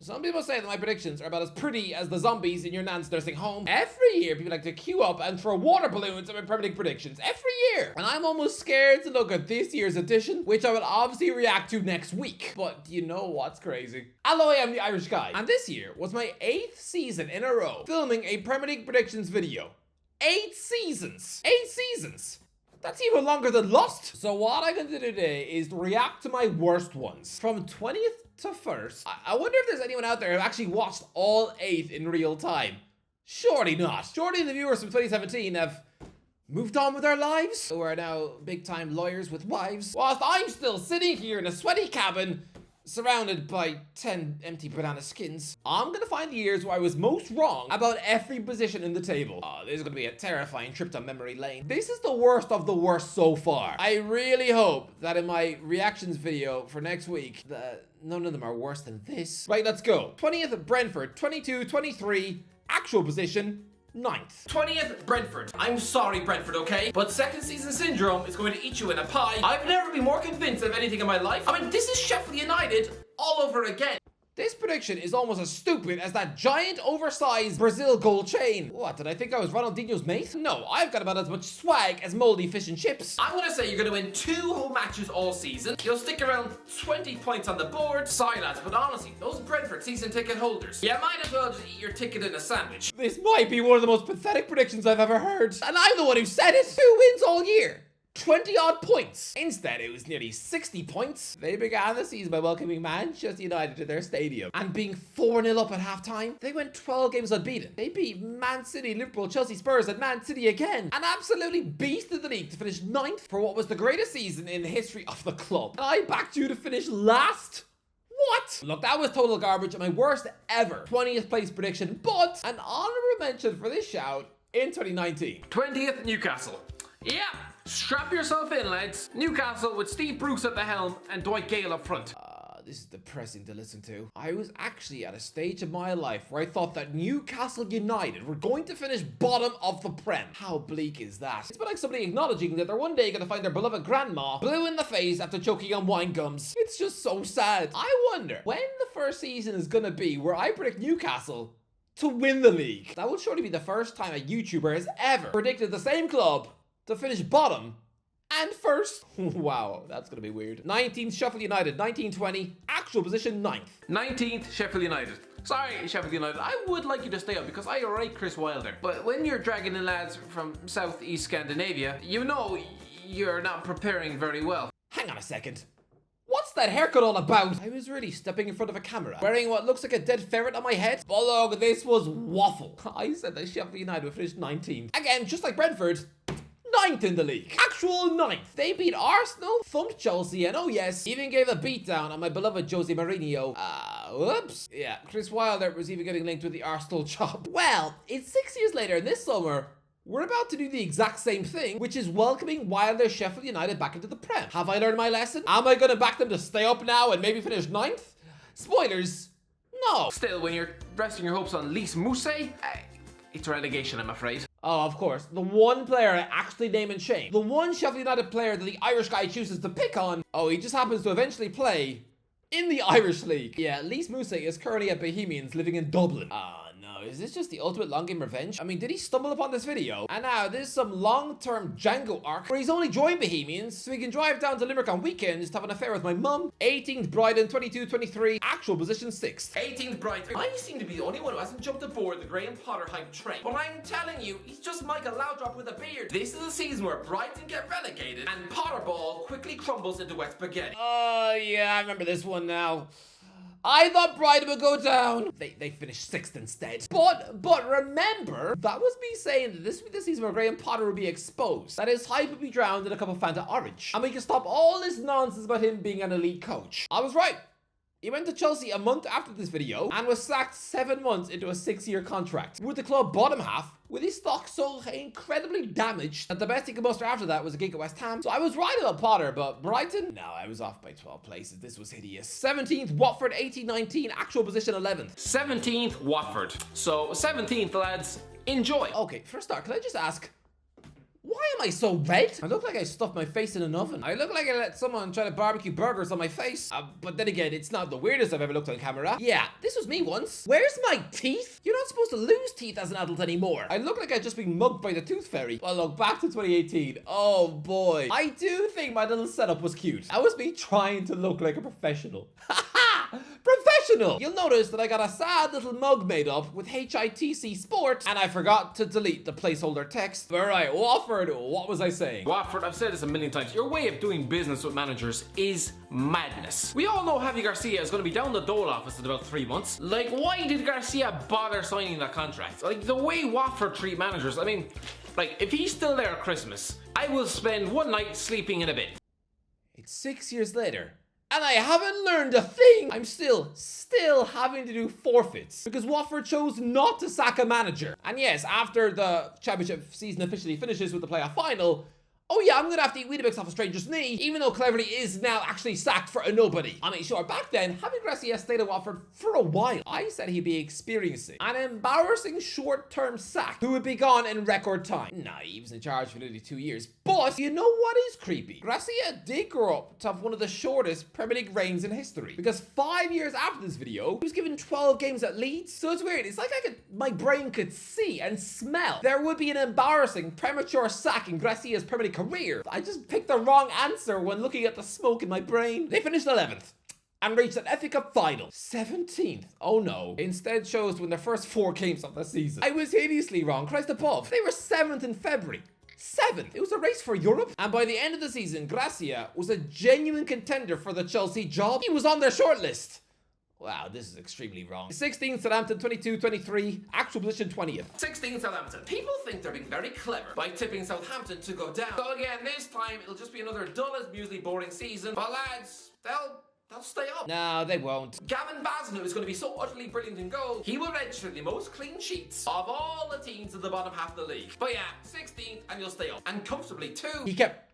Some people say that my predictions are about as pretty as the zombies in your nan's nursing home. Every year, people like to queue up and throw water balloons at my Premier League predictions. Every year. And I'm almost scared to look at this year's edition, which I will obviously react to next week. But do you know what's crazy? Hello, I am the Irish guy. And this year was my 8th season in a row filming a Premier League predictions video. 8 seasons. 8 seasons. That's even longer than Lost. So what I'm going to do today is react to my worst ones. From 20th to 1st. I wonder if there's anyone out there who actually watched all 8 in real time. Surely not. Surely the viewers from 2017 have moved on with their lives, who are now big-time lawyers with wives, whilst I'm still sitting here in a sweaty cabin surrounded by 10 empty banana skins. I'm gonna find the years where I was most wrong about every position in the table. Oh, this is gonna be a terrifying trip down memory lane. This is the worst of the worst so far. I really hope that in my reactions video for next week, none of them are worse than this. Right, let's go. 20th, Brentford. 22, 23, actual position, 9th. 20th, Brentford. I'm sorry, Brentford, okay? But second season syndrome is going to eat you in a pie. I've never been more convinced of anything in my life. I mean, this is Sheffield United all over again. This prediction is almost as stupid as that giant oversized Brazil gold chain. What, did I think I was Ronaldinho's mate? No, I've got about as much swag as moldy fish and chips. I'm gonna say you're gonna win 2 home matches all season. You'll stick around 20 points on the board. Sorry lads, but honestly, those Brentford season ticket holders, you might as well just eat your ticket in a sandwich. This might be one of the most pathetic predictions I've ever heard. And I'm the one who said it. 2 wins all year. 20 odd points. Instead, it was nearly 60 points. They began the season by welcoming Manchester United to their stadium and being 4-0 up at halftime. They went 12 games unbeaten. They beat Man City, Liverpool, Chelsea, Spurs, and Man City again, and absolutely beasted the league to finish 9th for what was the greatest season in the history of the club. And I backed you to finish last. What? Look, that was total garbage and my worst ever 20th place prediction, but an honorable mention for this shout in 2019. 20th, Newcastle. Yeah. Strap yourself in, lads. Newcastle with Steve Bruce at the helm and Dwight Gale up front. This is depressing to listen to. I was actually at a stage of my life where I thought that Newcastle United were going to finish bottom of the Prem. How bleak is that? It's been like somebody acknowledging that they're one day going to find their beloved grandma blue in the face after choking on wine gums. It's just so sad. I wonder when the first season is going to be where I predict Newcastle to win the league. That will surely be the first time a YouTuber has ever predicted the same club to finish bottom and first. Wow, that's gonna be weird. 19th, Sheffield United. 19-20, actual position 9th. 19th, Sheffield United. Sorry, Sheffield United, I would like you to stay up because I rate Chris Wilder. But when you're dragging in lads from Southeast Scandinavia, you know you're not preparing very well. Hang on a second. What's that haircut all about? I was really stepping in front of a camera, wearing what looks like a dead ferret on my head. But look, this was waffle. I said that Sheffield United would finish 19th. Again, just like Brentford, 9th in the league. Actual 9th. They beat Arsenal, thumped Chelsea, and oh yes, even gave a beatdown on my beloved Jose Mourinho. Whoops. Yeah, Chris Wilder was even getting linked with the Arsenal job. Well, it's 6 years later, and this summer, we're about to do the exact same thing, which is welcoming Wilder Sheffield United back into the Prem. Have I learned my lesson? Am I going to back them to stay up now and maybe finish 9th? Spoilers, no. Still, when you're resting your hopes on Lys Mousset, it's relegation, I'm afraid. Oh, of course. The one player I actually name and shame. The one Sheffield United player that the Irish guy chooses to pick on. Oh, he just happens to eventually play in the Irish League. Yeah, Lys Mousset is currently at Bohemians living in Dublin. No, is this just the ultimate long game revenge? I mean, did he stumble upon this video? And now there's some long-term Django arc where he's only joined Bohemians so he can drive down to Limerick on weekends to have an affair with my mum. 18th, Brighton. 22-23, actual position 6th. 18th, Brighton. I seem to be the only one who hasn't jumped aboard the Graham Potter hype train. But I'm telling you, he's just Michael Laudrup with a beard. This is a season where Brighton get relegated and Potter ball quickly crumbles into wet spaghetti. Oh, yeah, I remember this one now. I thought Brighton would go down. They finished 6th instead. But remember, that was me saying that this would be the season where Graham Potter would be exposed. That his hype would be drowned in a cup of Fanta Orange. And we can stop all this nonsense about him being an elite coach. I was right. He went to Chelsea a month after this video and was sacked 7 months into a 6-year contract. With the club bottom half, with his stock so incredibly damaged that the best he could muster after that was a gig at West Ham. So I was right about Potter, but Brighton? No, I was off by 12 places. This was hideous. 17th, Watford. 18-19, actual position 11th. 17th, Watford. So 17th, lads, enjoy. Okay, for a start, can I just ask, Why am I so red? I look like I stuffed my face in an oven. I look like I let someone try to barbecue burgers on my face. But then again, it's not the weirdest I've ever looked on camera. Yeah, this was me once. Where's my teeth? You're not supposed to lose teeth as an adult anymore. I look like I'd just been mugged by the tooth fairy. Well, look, back to 2018. Oh boy. I do think my little setup was cute. That was me trying to look like a professional. Professional! You'll notice that I got a sad little mug made up with HITC Sport, and I forgot to delete the placeholder text. But right, Watford, what was I saying? Watford, I've said this a million times, your way of doing business with managers is madness. We all know Javi Garcia is going to be down the dole office in about 3 months. Like, why did Garcia bother signing that contract? Like, the way Watford treat managers, I mean, like, if he's still there at Christmas, I will spend one night sleeping in a bit. It's 6 years later, and I haven't learned a thing. I'm still having to do forfeits because Watford chose not to sack a manager. And yes, after the championship season officially finishes with the playoff final, oh yeah, I'm going to have to eat Weetabix off a stranger's knee, even though Cleverly is now actually sacked for a nobody. I mean, sure, back then, Javi Garcia stayed at Watford for a while. I said he'd be experiencing an embarrassing short-term sack who would be gone in record time. Nah, he was in charge for nearly 2 years. But you know what is creepy? Garcia did grow up to have one of the shortest Premier League reigns in history, because 5 years after this video, he was given 12 games at Leeds. So it's weird. It's like my brain could see and smell there would be an embarrassing premature sack in Garcia's Premier League career. I just picked the wrong answer when looking at the smoke in my brain. They finished 11th and reached an FA Cup final. 17th. Oh no. Instead chose to win their first 4 games of the season. I was hideously wrong. Christ above. They were 7th in February. 7th. It was a race for Europe. And by the end of the season, Gracia was a genuine contender for the Chelsea job. He was on their shortlist. Wow, this is extremely wrong. 16th Southampton, 22-23, actual position 20th. 16th Southampton. People think they're being very clever by tipping Southampton to go down. So again, this time it'll just be another dull as muesli boring season. But lads, they'll stay up. No, they won't. Gavin Bazinu is going to be so utterly brilliant in goal, he will register the most clean sheets of all the teams in the bottom half of the league. But yeah, 16th and you'll stay up. And comfortably too. He kept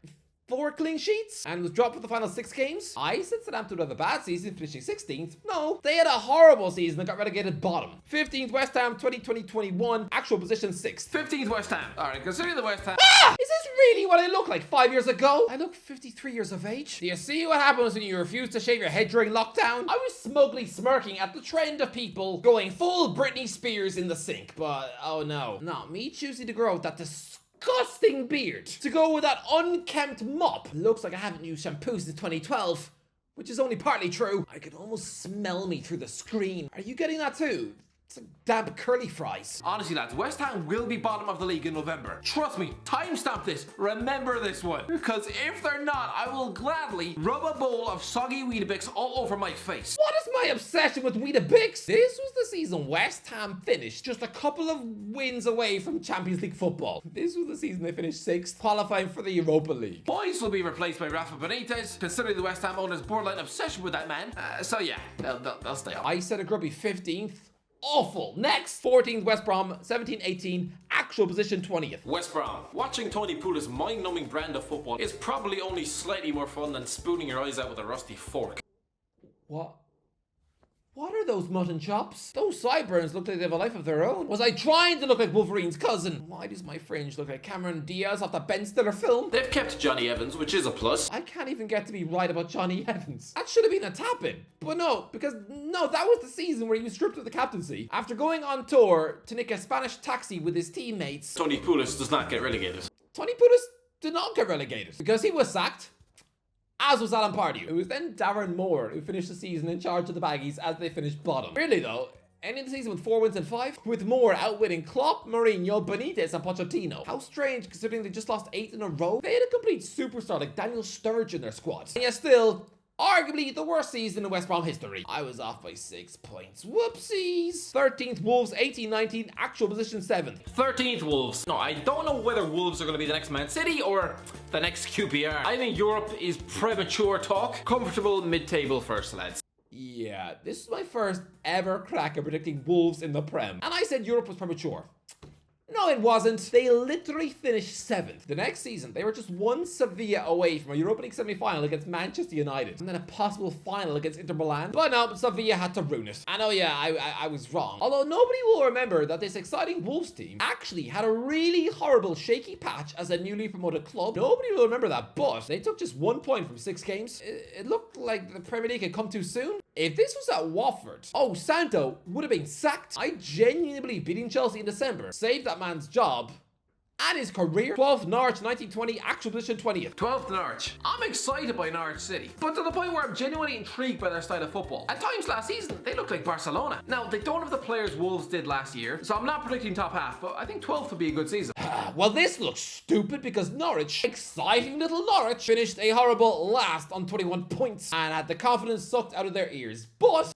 4 clean sheets and was dropped for the final 6 games. I said Southampton would have a bad season, finishing 16th. No, they had a horrible season and got relegated bottom. 15th West Ham, 2020-21, actual position 6th. 15th West Ham. Alright, considering the West Ham. Ah! Is this really what I look like 5 years ago? I look 53 years of age. Do you see what happens when you refuse to shave your head during lockdown? I was smugly smirking at the trend of people going full Britney Spears in the sink, but oh no. Not me choosing to grow that disgusting beard to go with that unkempt mop. Looks like I haven't used shampoo since 2012, which is only partly true. I can almost smell me through the screen. Are you getting that too? It's like damp curly fries. Honestly lads, West Ham will be bottom of the league in November. Trust me, timestamp this, remember this one. Because if they're not, I will gladly rub a bowl of soggy Weetabix all over my face. What is my obsession with Weetabix? This was the season West Ham finished just a couple of wins away from Champions League football. This was the season they finished 6th, qualifying for the Europa League. Boys will be replaced by Rafa Benitez, considering the West Ham owners' borderline obsession with that man. So yeah, they'll stay up. I said a grubby 15th. Awful. Next, 14th West Brom, 17-18, actual position 20th. West Brom. Watching Tony Pulis' mind-numbing brand of football is probably only slightly more fun than spooning your eyes out with a rusty fork. What? What are those mutton chops? Those sideburns look like they have a life of their own. Was I trying to look like Wolverine's cousin? Why does my fringe look like Cameron Diaz off the Ben Stiller film? They've kept Johnny Evans, which is a plus. I can't even get to be right about Johnny Evans. That should have been a tap-in. But no, because no, that was the season where he was stripped of the captaincy after going on tour to nick a Spanish taxi with his teammates. Tony Pulis does not get relegated. Tony Pulis did not get relegated because he was sacked. As was Alan Pardew. It was then Darren Moore who finished the season in charge of the Baggies as they finished bottom. Really though, ending the season with 4 wins and 5, with Moore outwitting Klopp, Mourinho, Benitez and Pochettino. How strange considering they just lost 8 in a row. They had a complete superstar like Daniel Sturridge in their squad. And yet still, arguably the worst season in West Brom history. I was off by 6 points. Whoopsies. 13th Wolves, 18-19, actual position 7th. 13th Wolves. No, I don't know whether Wolves are going to be the next Man City or the next QPR. I think Europe is premature talk. Comfortable mid-table first, lads. Yeah, this is my first ever crack at predicting Wolves in the Prem. And I said Europe was premature. No, it wasn't. They literally finished 7th. The next season, they were just one Sevilla away from a Europa League semi-final against Manchester United, and then a possible final against Inter Milan. But no, Sevilla had to ruin it. And oh yeah, I was wrong. Although nobody will remember that this exciting Wolves team actually had a really horrible shaky patch as a newly promoted club. Nobody will remember that, but they took just 1 point from 6 games. It looked like the Premier League had come too soon. If this was at Watford, oh, Santo would have been sacked. I genuinely believe beating Chelsea in December saved that man's job and his career. 12th Norwich 1920, actual position 20th. 12th Norwich. I'm excited by Norwich City, but to the point where I'm genuinely intrigued by their style of football. At times last season, they looked like Barcelona. Now, they don't have the players Wolves did last year, so I'm not predicting top half, but I think 12th would be a good season. Well, this looks stupid because Norwich, exciting little Norwich, finished a horrible last on 21 points and had the confidence sucked out of their ears. But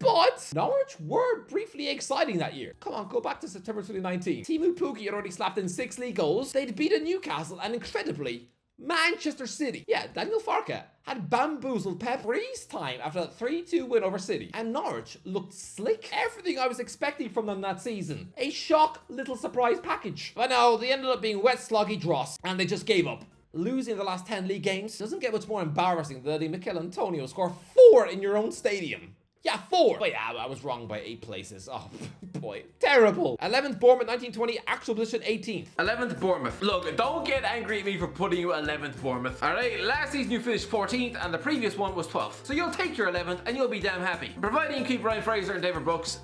Norwich were briefly exciting that year. Come on, go back to September 2019. Timu Pukki had already slapped in 6 league goals. They'd beaten Newcastle and incredibly Manchester City. Yeah, Daniel Farke had bamboozled Pep Ree's time after that 3-2 win over City. And Norwich looked slick. Everything I was expecting from them that season. A shock little surprise package. But no, they ended up being wet sloggy dross and they just gave up. Losing the last 10 league games doesn't get much more embarrassing than letting Mikel Antonio score 4 in your own stadium. Yeah, 4. But yeah, I was wrong by 8 places. Oh, boy. Terrible. 11th Bournemouth, 1920, actual position 18th. 11th Bournemouth. Look, don't get angry at me for putting you 11th Bournemouth. Alright, last season you finished 14th and the previous one was 12th. So you'll take your 11th and you'll be damn happy. Providing you keep Ryan Fraser and David Brooks,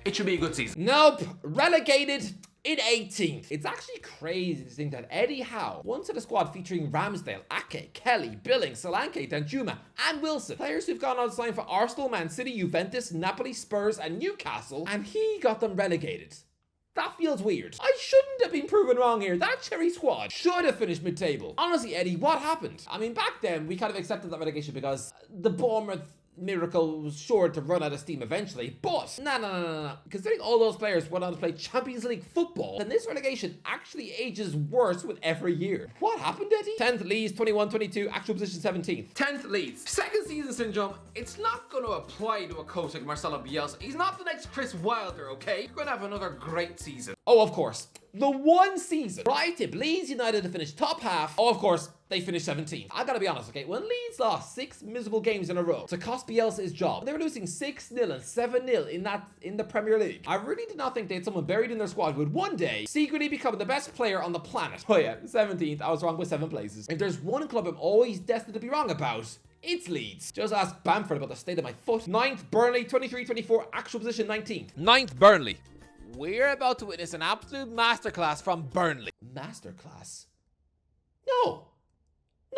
it should be a good season. Nope. Relegated in 18th. It's actually crazy to think that Eddie Howe once had a squad featuring Ramsdale, Ake, Kelly, Billing, Solanke, Danjuma, and Wilson. Players who've gone on to sign for Arsenal, Man City, Juventus, Napoli, Spurs, and Newcastle, and he got them relegated. That feels weird. I shouldn't have been proven wrong here. That cherry squad should have finished mid-table. Honestly, Eddie, what happened? I mean, back then, we kind of accepted that relegation because the Bournemouth miracle was sure to run out of steam eventually, but no. Considering all those players went on to play Champions League football, then this relegation actually ages worse with every year. What happened, Eddie? 10th Leeds, 21-22, actual position 17th. 10th Leeds. Second season syndrome, it's not going to apply to a coach like Marcelo Bielsa. He's not the next Chris Wilder, okay? You're going to have another great season. Oh, of course. The one season, right? If Leeds United to finish top half, oh, of course, they finished 17th. I gotta be honest, okay? When Leeds lost 6 miserable games in a row to cost Bielsa his job, they were losing 6-0 and 7-0 in the Premier League. I really did not think they had someone buried in their squad who would one day secretly become the best player on the planet. Oh yeah, 17th. I was wrong by 7 places. If there's one club I'm always destined to be wrong about, it's Leeds. Just ask Bamford about the state of my foot. 9th, Burnley, 23-24, actual position 19th. 9th, Burnley. We're about to witness an absolute masterclass from Burnley. Masterclass? No.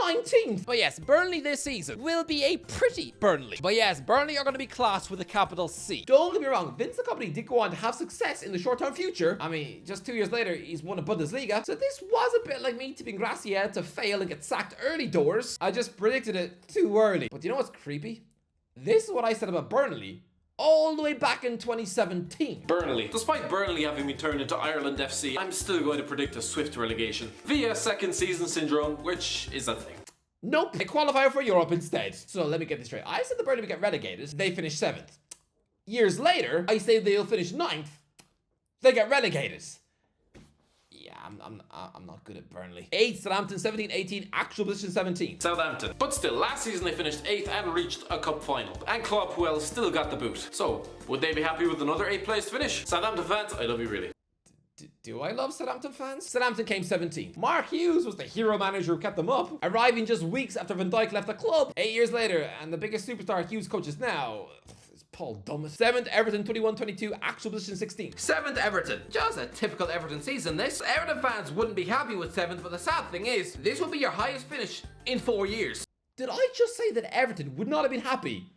19th. But yes, Burnley this season will be a pretty Burnley. But yes, Burnley are going to be classed with a capital C. Don't get me wrong, Vince the company did go on to have success in the short-term future. I mean, just 2 years later, he's won a Bundesliga. So this was a bit like me tipping Gracia to fail and get sacked early doors. I just predicted it too early. But you know what's creepy? This is what I said about Burnley all the way back in 2017. Burnley. Despite Burnley having been turned into Ireland FC, I'm still going to predict a swift relegation via second season syndrome, which is a thing. Nope, they qualify for Europe instead. So let me get this straight. I said the Burnley would get relegated. They finished 7th. Years later, I say they'll finish 9th. They get relegated. Yeah, I'm not good at Burnley. 8th, Southampton, 17-18, actual position 17. Southampton. But still, last season they finished 8th and reached a cup final. And Klopp, well, still got the boot. So, would they be happy with another 8th place finish? Southampton fans, I love you really. Do I love Southampton fans? Southampton came 17th. Mark Hughes was the hero manager who kept them up, arriving just weeks after Van Dijk left the club. 8 years later, and the biggest superstar Hughes coaches now is Paul Dummett. 7th, Everton, 21-22, actual position 16th. 7th, Everton. Just a typical Everton season this. Everton fans wouldn't be happy with 7th, but the sad thing is, this will be your highest finish in 4 years. Did I just say that Everton would not have been happy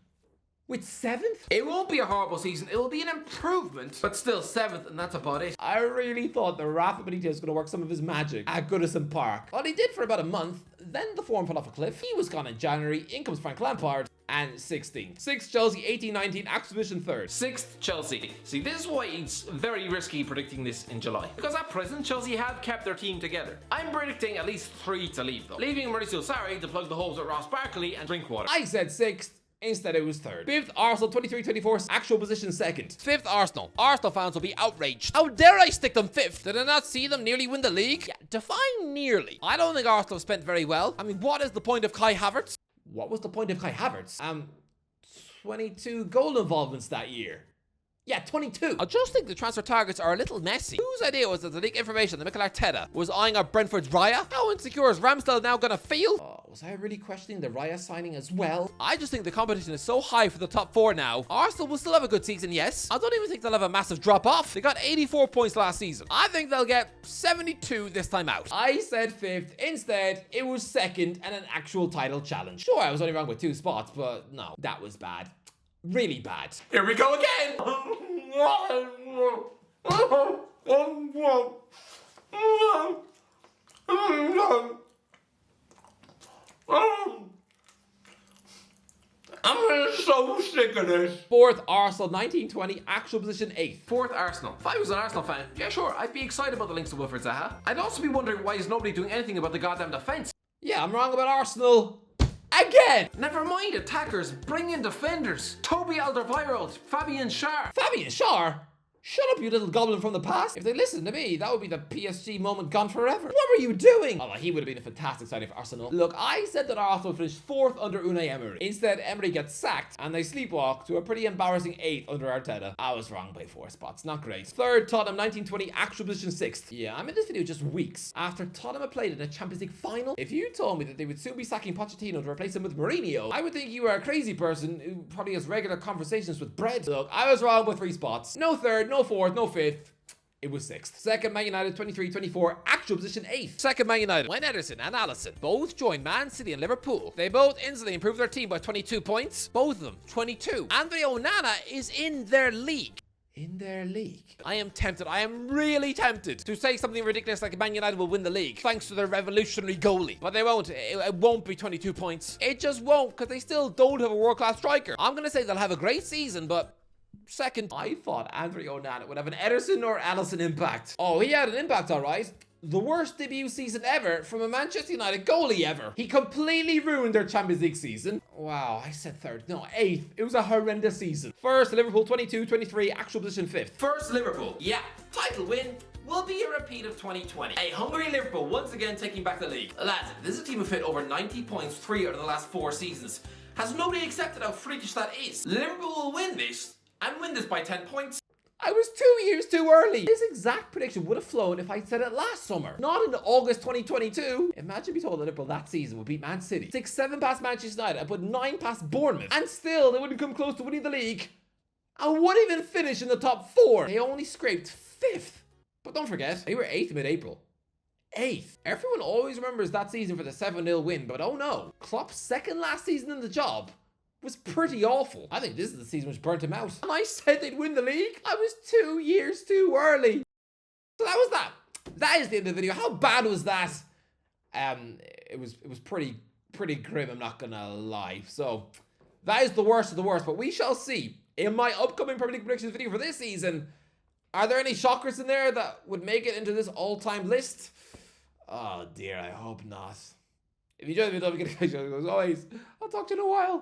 with 7th? It won't be a horrible season, it will be an improvement, but still 7th, and that's about it. I really thought that Rafa Benitez was going to work some of his magic at Goodison Park. Well, he did for about a month, then the form fell off a cliff. He was gone in January, in comes Frank Lampard, and 16th. 6th, Chelsea, 18-19, actual position 3rd. 6th, Chelsea. See, this is why it's very risky predicting this in July. Because at present, Chelsea have kept their team together. I'm predicting at least 3 to leave, though. Leaving Mauricio Sarri to plug the holes at Ross Barkley and Drinkwater. I said 6th. Instead, it was third. Fifth, Arsenal 23-24, actual position second. Fifth, Arsenal. Arsenal fans will be outraged. How dare I stick them fifth? Did I not see them nearly win the league? Yeah, define nearly. I don't think Arsenal have spent very well. I mean, what is the point of Kai Havertz? What was the point of Kai Havertz? 22 goal involvements that year. Yeah, 22. I just think the transfer targets are a little messy. Whose idea was it to leak information that Mikel Arteta was eyeing up Brentford's Raya? How insecure is Ramsdale now gonna feel? Was I really questioning the Raya signing as well? I just think the competition is so high for the top four now. Arsenal will still have a good season, yes. I don't even think they'll have a massive drop off. They got 84 points last season. I think they'll get 72 this time out. I said fifth. Instead, it was second and an actual title challenge. Sure, I was only wrong with 2 spots, but no, that was bad. Really bad. Here we go again. I'm so sick of this. Fourth, Arsenal 19-20, actual position 8th. Fourth, Arsenal. If I was an Arsenal fan, yeah, sure, I'd be excited about the links to Wilfried Zaha. I'd also be wondering why is nobody doing anything about the goddamn defense. Yeah, I'm wrong about Arsenal. Again! Never mind attackers, bring in defenders. Toby Alderweireld, Fabian Schär. Fabian Schär? Shut up, you little goblin from the past. If they listened to me, that would be the PSG moment gone forever. What were you doing? Oh, he would have been a fantastic signing for Arsenal. Look, I said that Arsenal finished 4th under Unai Emery. Instead, Emery gets sacked, and they sleepwalk to a pretty embarrassing 8th under Arteta. I was wrong by 4 spots, not great. Third, Tottenham 19-20, actual position 6th. Yeah, I'm in this video just weeks after Tottenham had played in a Champions League final. If you told me that they would soon be sacking Pochettino to replace him with Mourinho, I would think you were a crazy person who probably has regular conversations with bread. Look, I was wrong with 3 spots. No third, no fourth, no fifth. It was 6th. Second, Man United 23-24, actual position 8th. Second, Man United. When Ederson and Alisson both joined Man City and Liverpool, they both instantly improved their team by 22 points. Both of them, 22. Andre Onana is in their league. In their league. I am tempted. I am really tempted to say something ridiculous like Man United will win the league thanks to their revolutionary goalie. But they won't. It won't be 22 points. It just won't, because they still don't have a world-class striker. I'm going to say they'll have a great season, but second. I thought Andre Onana would have an Ederson or Alisson impact. Oh, he had an impact, all right. The worst debut season ever from a Manchester United goalie ever. He completely ruined their Champions League season. Wow, I said 3rd. No, 8th. It was a horrendous season. First, Liverpool 22-23, actual position 5th. First, Liverpool. Yeah, title win will be a repeat of 2020. A hungry Liverpool once again taking back the league. Lads, this is a team who've hit over 90 points 3 out of the last 4 seasons. Has nobody accepted how freakish that is? Liverpool will win this, and win this by 10 points. I was 2 years too early. This exact prediction would have flown if I'd said it last summer, not in August 2022. Imagine being told that Liverpool that season would beat Man City 6-7 past Manchester United and put 9 past Bournemouth, and still they wouldn't come close to winning the league and wouldn't even finish in the top 4. They only scraped 5th. But don't forget, they were 8th mid-April. 8th. Everyone always remembers that season for the 7-0 win, but oh no, Klopp's second last season in the job was pretty awful. I think this is the season which burnt him out. And I said they'd win the league. I was 2 years too early. So that was that. That is the end of the video. How bad was that? It was pretty grim, I'm not gonna lie. So that is the worst of the worst, but we shall see. In my upcoming Premier League predictions video for this season, are there any shockers in there that would make it into this all-time list? Oh dear, I hope not. If you enjoyed the video, don't forget to as always. I'll talk to you in a while.